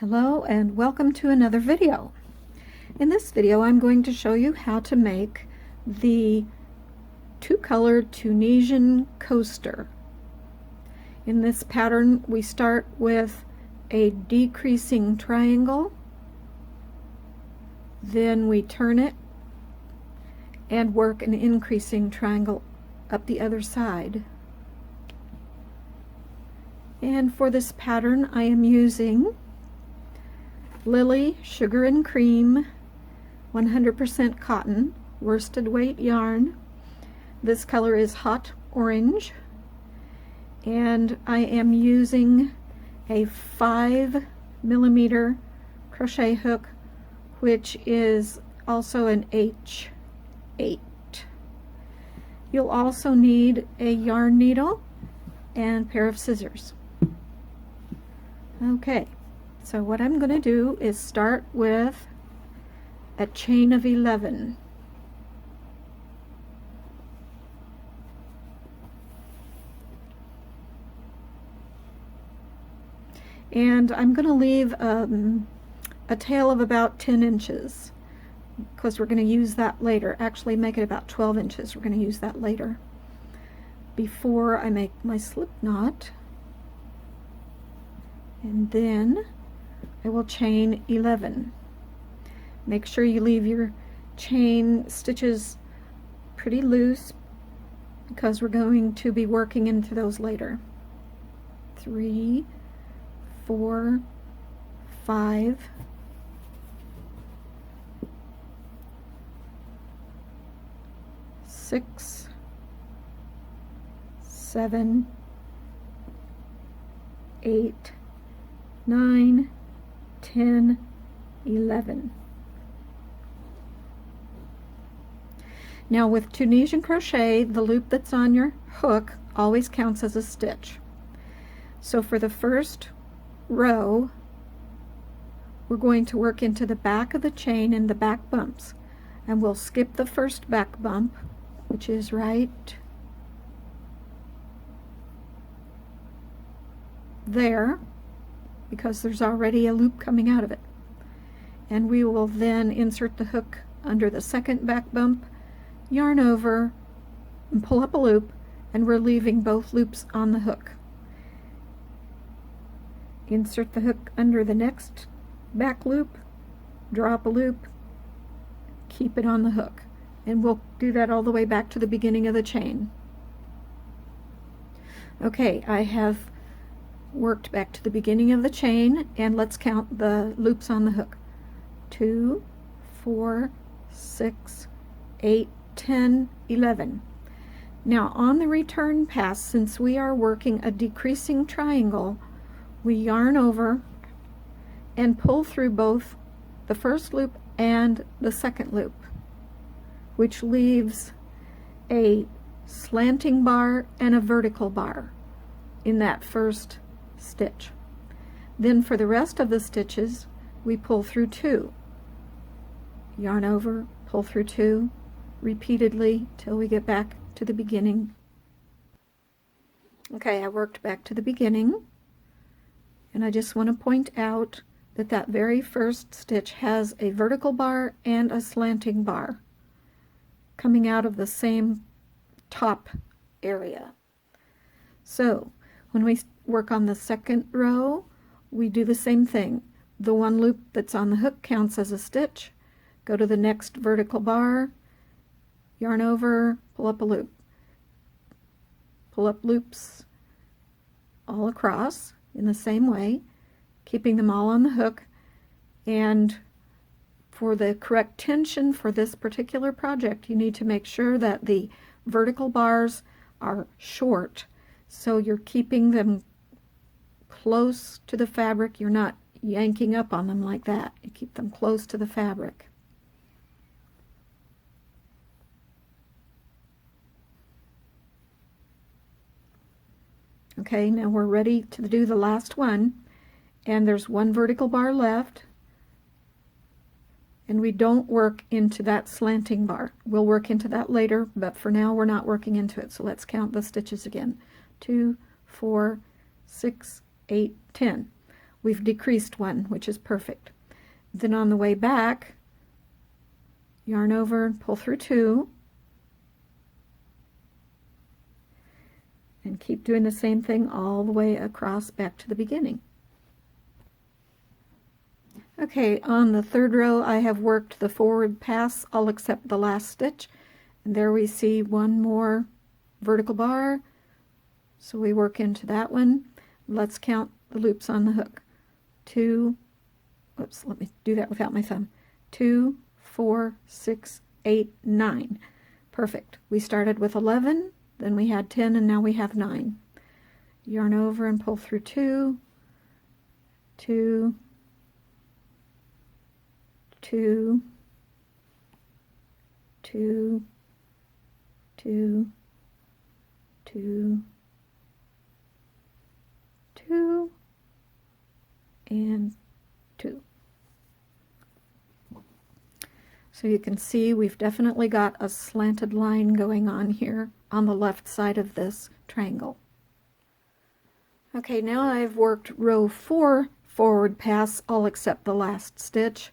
Hello and welcome to another video. In this video I'm going to show you how to make the two-colored Tunisian coaster. In this pattern we start with a decreasing triangle, then we turn it and work an increasing triangle up the other side. And for this pattern I am using Lily Sugar and Cream 100% cotton worsted weight yarn. This color is hot orange, and I am using a 5mm crochet hook, which is also an H8. You'll also need a yarn needle and a pair of scissors. Okay. So what I'm going to do is start with a chain of 11. And I'm going to leave a tail of about 10 inches because we're going to use that later. Actually make it about 12 inches. We're going to use that later. Before I make my slip knot. And then I will chain 11. Make sure you leave your chain stitches pretty loose because we're going to be working into those later. 3, 4, 5, 6, 7, 8, 9, 10, 11. Now with Tunisian crochet, the loop that's on your hook always counts as a stitch. So for the first row, we're going to work into the back of the chain and the back bumps. And we'll skip the first back bump, which is right there, because there's already a loop coming out of it. And we will then insert the hook under the second back bump, yarn over, and pull up a loop, and we're leaving both loops on the hook. Insert the hook under the next back loop, drop a loop, keep it on the hook. And we'll do that all the way back to the beginning of the chain. Okay, I have worked back to the beginning of the chain, and let's count the loops on the hook. 2, 4, 6, 8, 10, 11. Now on the return pass, since we are working a decreasing triangle, we yarn over and pull through both the first loop and the second loop, which leaves a slanting bar and a vertical bar in that first stitch. Then for the rest of the stitches we pull through 2, yarn over, pull through 2 repeatedly till we get back to the beginning. Okay, I worked back to the beginning, and I just want to point out that that very first stitch has a vertical bar and a slanting bar coming out of the same top area. So when we work on the second row, we do the same thing. The one loop that's on the hook counts as a stitch. Go to the next vertical bar, yarn over, pull up a loop. Pull up loops all across in the same way, keeping them all on the hook. And for the correct tension for this particular project, you need to make sure that the vertical bars are short, so you're keeping them close to the fabric. You're not yanking up on them like that. You keep them close to the fabric. Okay, now we're ready to do the last one, and there's one vertical bar left, and we don't work into that slanting bar. We'll work into that later, but for now we're not working into it. So let's count the stitches again. 2, 4, 6, 8, 10. we've decreased one, which is perfect. Then on the way back, yarn over and pull through 2, and keep doing the same thing all the way across back to the beginning. Okay, on the 3rd row I have worked the forward pass all except the last stitch, and there we see one more vertical bar, so we work into that one. Let's count the loops on the hook. 2, oops, let me do that without my thumb. 2, 4, 6, 8, 9. Perfect. We started with 11, then we had 10, and now we have 9. Yarn over and pull through 2, 2, 2, 2, 2, 2, 2, and 2. So you can see we've definitely got a slanted line going on here on the left side of this triangle. Okay, now I've worked row 4 forward pass all except the last stitch,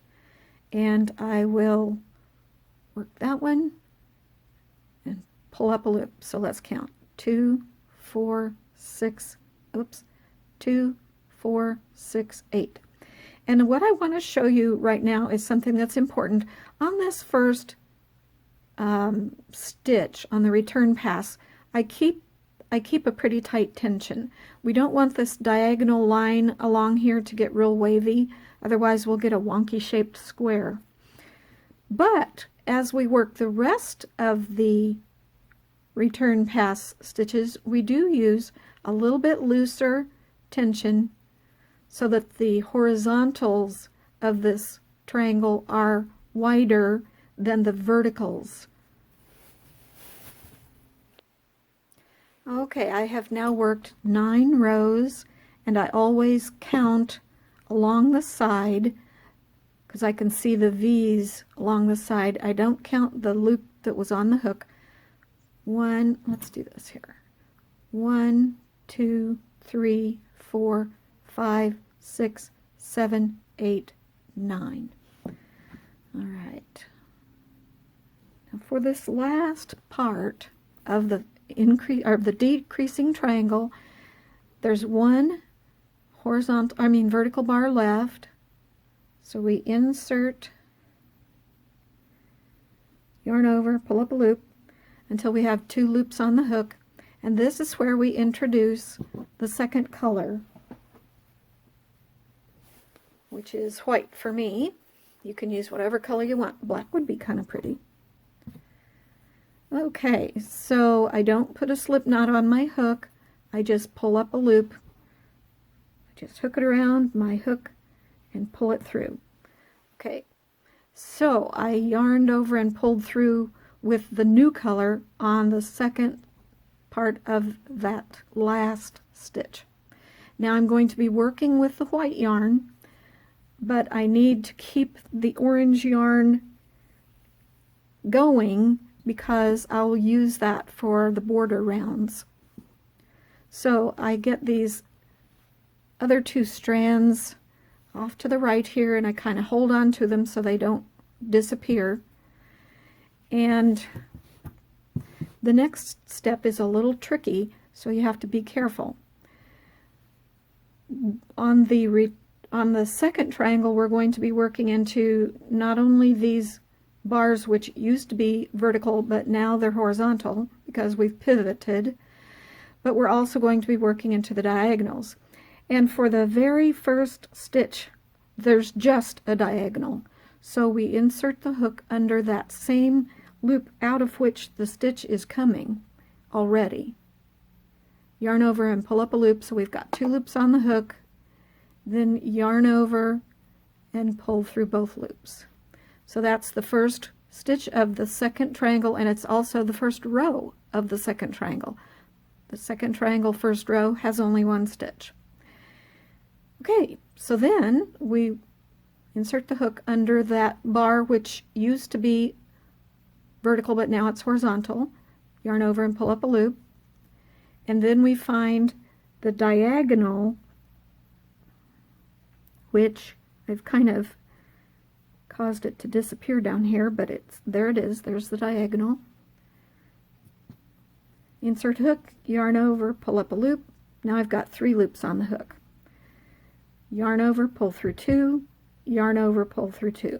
and I will work that one and pull up a loop. So let's count. 2, 4, 6, oops, 2, 4, 6, 8. And what I want to show you right now is something that's important. On this first stitch on the return pass, I keep a pretty tight tension. We don't want this diagonal line along here to get real wavy, otherwise we'll get a wonky shaped square. But as we work the rest of the return pass stitches, we do use a little bit looser tension so that the horizontals of this triangle are wider than the verticals. Okay, I have now worked 9 rows, and I always count along the side because I can see the V's along the side. I don't count the loop that was on the hook. Let's do this here. 1, 2, 3, 4, 5, 6, 7, 8, 9. All right. Now for this last part of the decreasing triangle, there's one vertical bar left. So we insert, yarn over, pull up a loop until we have 2 loops on the hook, and this is where we introduce the second color, which is white for me. You can use whatever color you want. Black would be kind of pretty. Okay, so I don't put a slip knot on my hook. I just pull up a loop. I just hook it around my hook and pull it through. Okay, so I yarned over and pulled through with the new color on the second part of that last stitch. Now I'm going to be working with the white yarn, but I need to keep the orange yarn going because I'll use that for the border rounds. So I get these other 2 strands off to the right here, and I kind of hold on to them so they don't disappear. And the next step is a little tricky, so you have to be careful. On the second triangle, we're going to be working into not only these bars which used to be vertical but now they're horizontal because we've pivoted, but we're also going to be working into the diagonals. And for the very first stitch, there's just a diagonal. So we insert the hook under that same loop out of which the stitch is coming already. Yarn over and pull up a loop, so we've got 2 loops on the hook. Then yarn over and pull through both loops. So that's the first stitch of the second triangle, and it's also the first row of the second triangle. The second triangle first row has only 1 stitch. Okay, so then we insert the hook under that bar which used to be vertical but now it's horizontal. Yarn over and pull up a loop, and then we find the diagonal which I've kind of caused it to disappear down here, but there it is. There's the diagonal. Insert hook, yarn over, pull up a loop. Now I've got 3 loops on the hook. Yarn over, pull through 2, yarn over, pull through 2.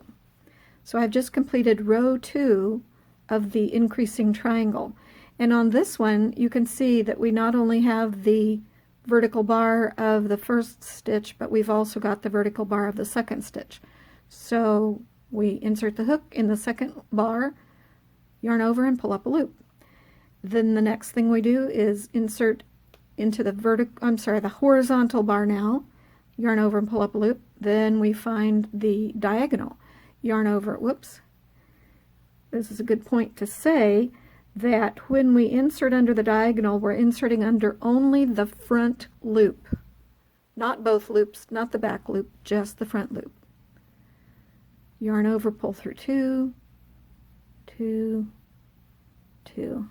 So I've just completed row 2 of the increasing triangle. And on this one, you can see that we not only have the vertical bar of the first stitch, but we've also got the vertical bar of the second stitch. So we insert the hook in the second bar, yarn over, and pull up a loop. Then the next thing we do is insert into the horizontal bar now, yarn over and pull up a loop. Then we find the diagonal, yarn over, whoops. This is a good point to say that when we insert under the diagonal, we're inserting under only the front loop. Not both loops, not the back loop, just the front loop. Yarn over, pull through 2, 2, 2.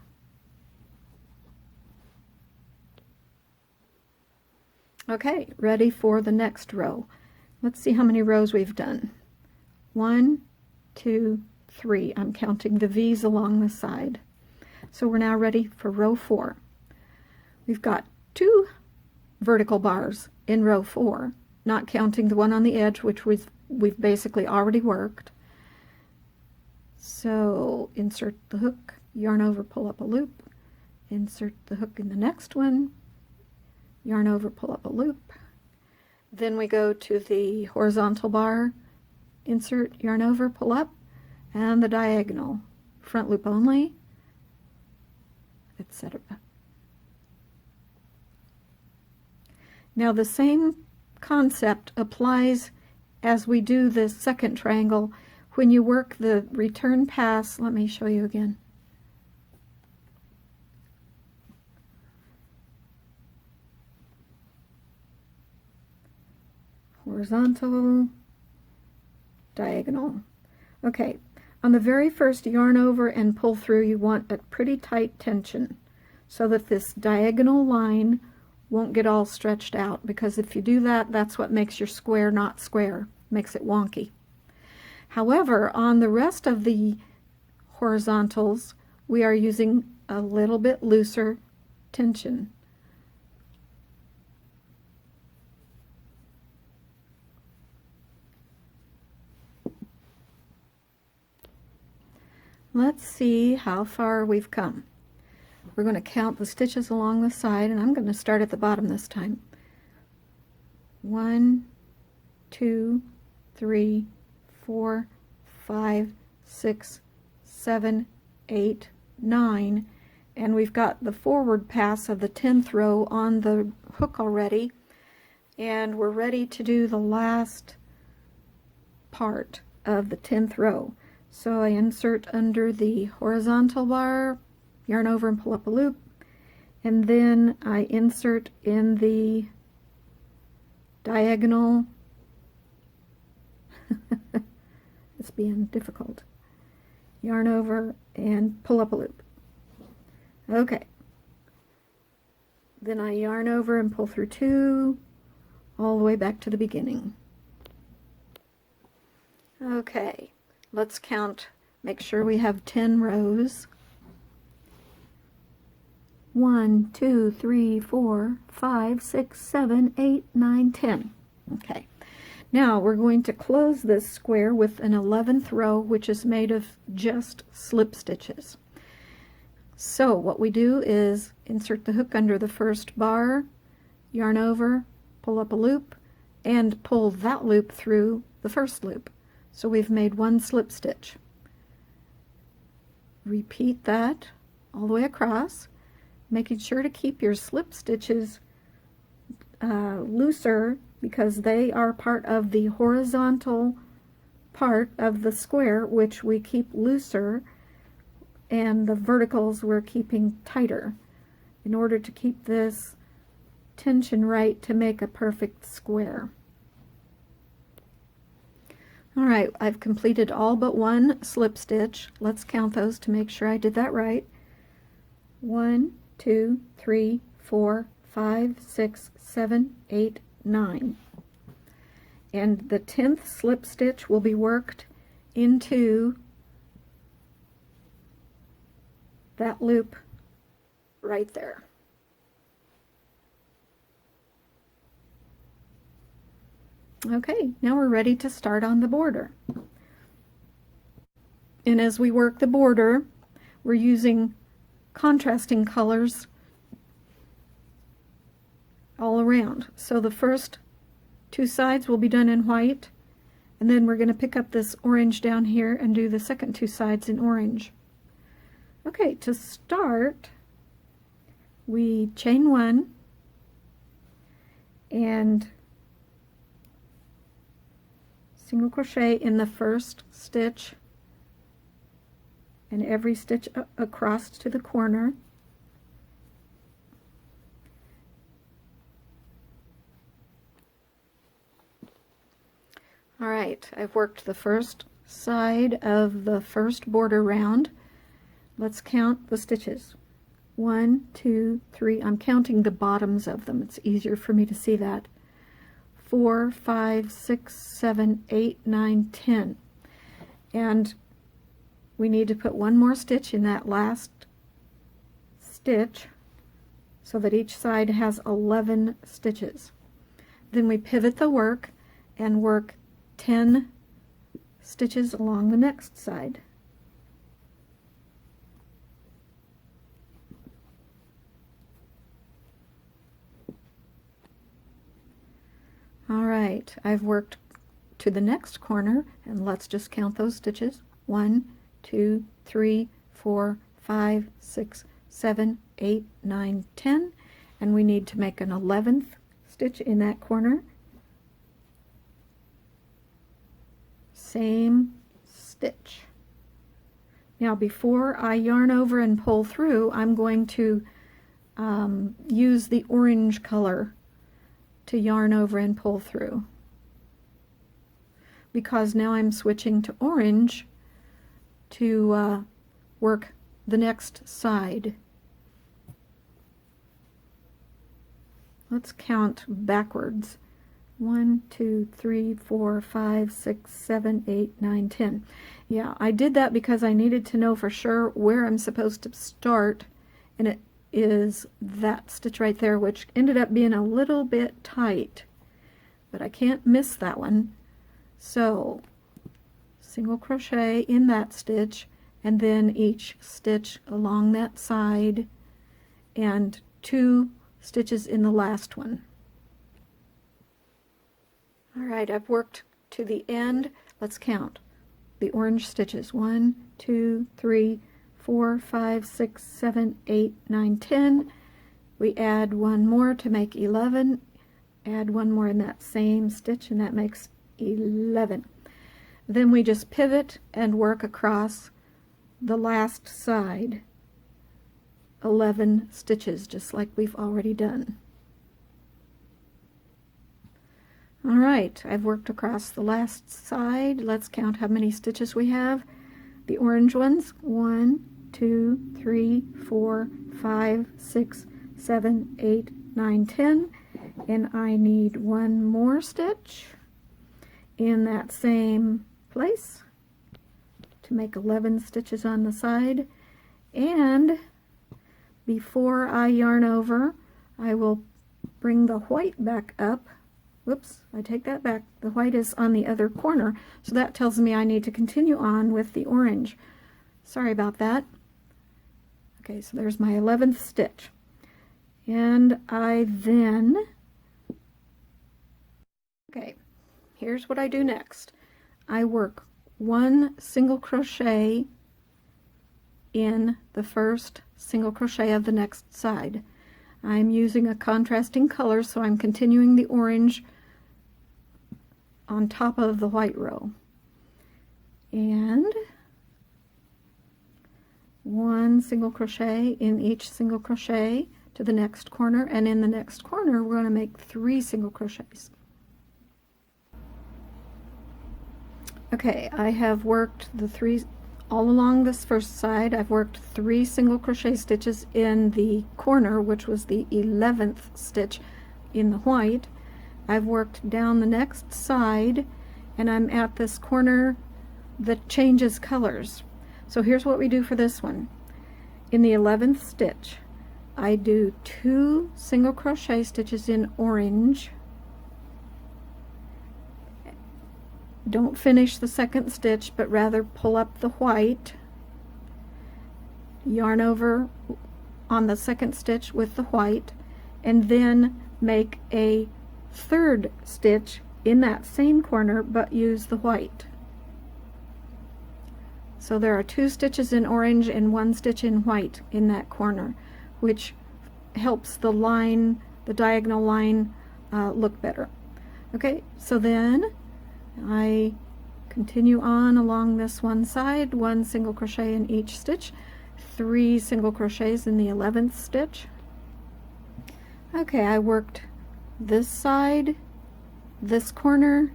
Okay, ready for the next row. Let's see how many rows we've done. 1, 2, 3. I'm counting the V's along the side. So we're now ready for row 4. We've got 2 vertical bars in row 4, not counting the one on the edge, which we've basically already worked. So insert the hook, yarn over, pull up a loop, insert the hook in the next one, yarn over, pull up a loop. Then we go to the horizontal bar, insert, yarn over, pull up, and the diagonal, front loop only, etc. Now the same concept applies as we do the second triangle. When you work the return pass, let me show you again. Horizontal, diagonal. Okay, on the very first yarn over and pull through, you want a pretty tight tension so that this diagonal line won't get all stretched out, because if you do that, that's what makes your square not square, makes it wonky. However, on the rest of the horizontals, we are using a little bit looser tension. Let's see how far we've come. We're going to count the stitches along the side, and I'm going to start at the bottom this time. 1, 2, 3, 4, 5, 6, 7, 8, 9, and we've got the forward pass of the 10th row on the hook already, and we're ready to do the last part of the 10th row. So I insert under the horizontal bar, yarn over and pull up a loop, and then I insert in the diagonal. It's being difficult. Yarn over and pull up a loop. Okay. Then I yarn over and pull through 2 all the way back to the beginning. Okay. Let's count, make sure we have 10 rows. 1, 2, 3, 4, 5, 6, 7, 8, 9, 10. Okay. Now we're going to close this square with an 11th row, which is made of just slip stitches. So what we do is insert the hook under the first bar, yarn over, pull up a loop, and pull that loop through the first loop. So we've made 1 slip stitch. Repeat that all the way across, making sure to keep your slip stitches looser, because they are part of the horizontal part of the square, which we keep looser, and the verticals we're keeping tighter in order to keep this tension right to make a perfect square. Alright, I've completed all but 1 slip stitch. Let's count those to make sure I did that right. 1, 2, 3, 4, 5, 6, 7, 8, 9. and the 10th slip stitch will be worked into that loop right there. Okay, now we're ready to start on the border. And as we work the border, we're using contrasting colors all around. So the first two sides will be done in white, and then we're going to pick up this orange down here and do the second two sides in orange. Okay, to start, we chain one and single crochet in the first stitch and every stitch across to the corner. All right, I've worked the first side of the first border round. Let's count the stitches. 1, 2, 3. I'm counting the bottoms of them. It's easier for me to see that. 4, 5, 6, 7, 8, 9, 10. And we need to put one more stitch in that last stitch so that each side has 11 stitches. Then we pivot the work and work 10 stitches along the next side. All right, I've worked to the next corner, and let's just count those stitches. 1, 2, 3, 4, 5, 6, 7, 8, 9, 10, and we need to make an 11th stitch in that corner. Same stitch. Now before I yarn over and pull through, I'm going to use the orange color to yarn over and pull through, because now I'm switching to orange to work the next side. Let's count backwards. 1, 2, 3, 4, 5, 6, 7, 8, 9, 10. Yeah, I did that because I needed to know for sure where I'm supposed to start, and it is that stitch right there, which ended up being a little bit tight, but I can't miss that one. So single crochet in that stitch, and then each stitch along that side, and 2 stitches in the last one. All right, I've worked to the end. Let's count the orange stitches. 1, 2, 3, 4, 5, 6, 7, 8, 9, 10. We add one more to make 11. Add one more in that same stitch, and that makes 11. Then we just pivot and work across the last side 11 stitches, just like we've already done. All right, I've worked across the last side. Let's count how many stitches we have. The orange ones: 1, 2, 3, 4, 5, 6, 7, 8, 9, 10. And I need one more stitch in that same place to make 11 stitches on the side. And before I yarn over, I will bring the white back up. Whoops, I take that back. The white is on the other corner, so that tells me I need to continue on with the orange. Sorry about that. Okay, so there's my 11th stitch. And I then, okay, here's what I do next. I work 1 single crochet in the first single crochet of the next side. I'm using a contrasting color, so I'm continuing the orange on top of the white row. And 1 single crochet in each single crochet to the next corner, and in the next corner we're going to make 3 single crochets. Okay, I have worked the 3 all along this first side. I've worked 3 single crochet stitches in the corner, which was the 11th stitch in the white. I've worked down the next side and I'm at this corner that changes colors. So here's what we do for this one. In the 11th stitch, I do 2 single crochet stitches in orange. Don't finish the second stitch, but rather pull up the white, yarn over on the second stitch with the white, and then make a third stitch in that same corner, but use the white. So there are 2 stitches in orange and 1 stitch in white in that corner, which helps the line, the diagonal line, look better. Okay, so then I continue on along this one side, 1 single crochet in each stitch, 3 single crochets in the 11th stitch. Okay, I worked this side, this corner,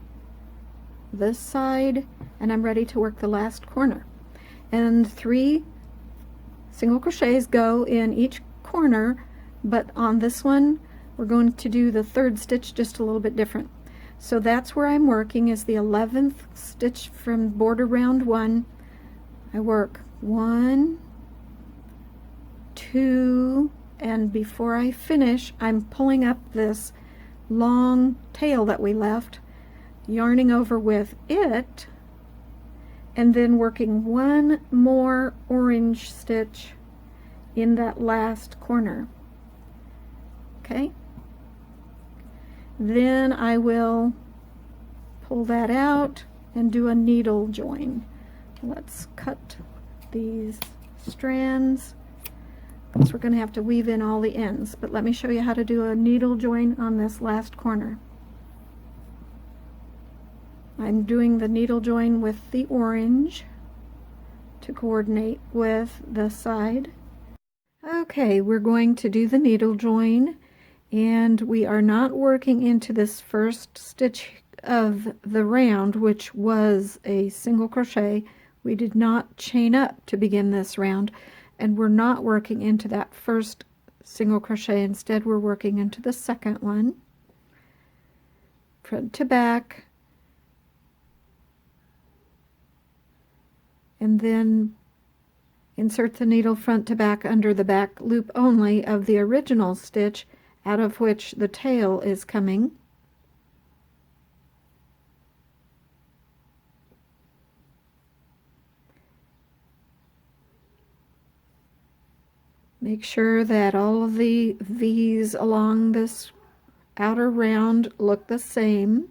this side, and I'm ready to work the last corner. And 3 single crochets go in each corner, but on this one we're going to do the third stitch just a little bit different. So that's where I'm working, is the 11th stitch from border round 1. I work 1, 2, and before I finish, I'm pulling up this long tail that we left, yarning over with it, and then working 1 more orange stitch in that last corner. Okay? Then I will pull that out and do a needle join. Let's cut these strands, because we're going to have to weave in all the ends. But let me show you how to do a needle join on this last corner. I'm doing the needle join with the orange to coordinate with the side. Okay, we're going to do the needle join, and we are not working into this first stitch of the round, which was a single crochet. We did not chain up to begin this round, and we're not working into that first single crochet. Instead, we're working into the second one, front to back, and then insert the needle front to back under the back loop only of the original stitch, out of which the tail is coming. Make sure that all of the V's along this outer round look the same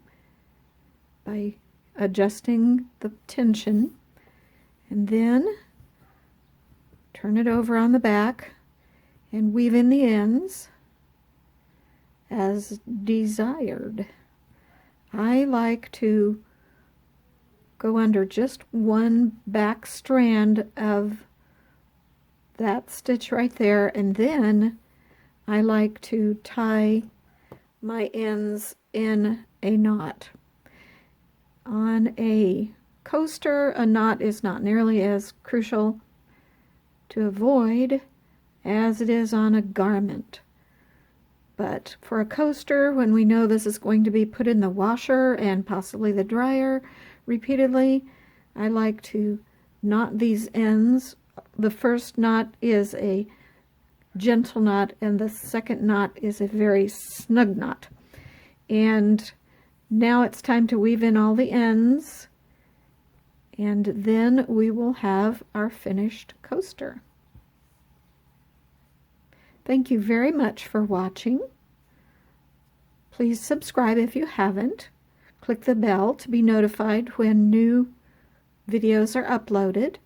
by adjusting the tension, and then turn it over on the back and weave in the ends as desired. I like to go under just 1 back strand of that stitch right there, and then I like to tie my ends in a knot. On a coaster, a knot is not nearly as crucial to avoid as it is on a garment. But for a coaster, when we know this is going to be put in the washer and possibly the dryer repeatedly, I like to knot these ends. The first knot is a gentle knot, and the second knot is a very snug knot. And now it's time to weave in all the ends, and then we will have our finished coaster. Thank you very much for watching. Please subscribe if you haven't. Click the bell to be notified when new videos are uploaded,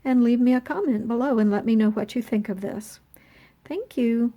and leave me a comment below and let me know what you think of this. Thank you.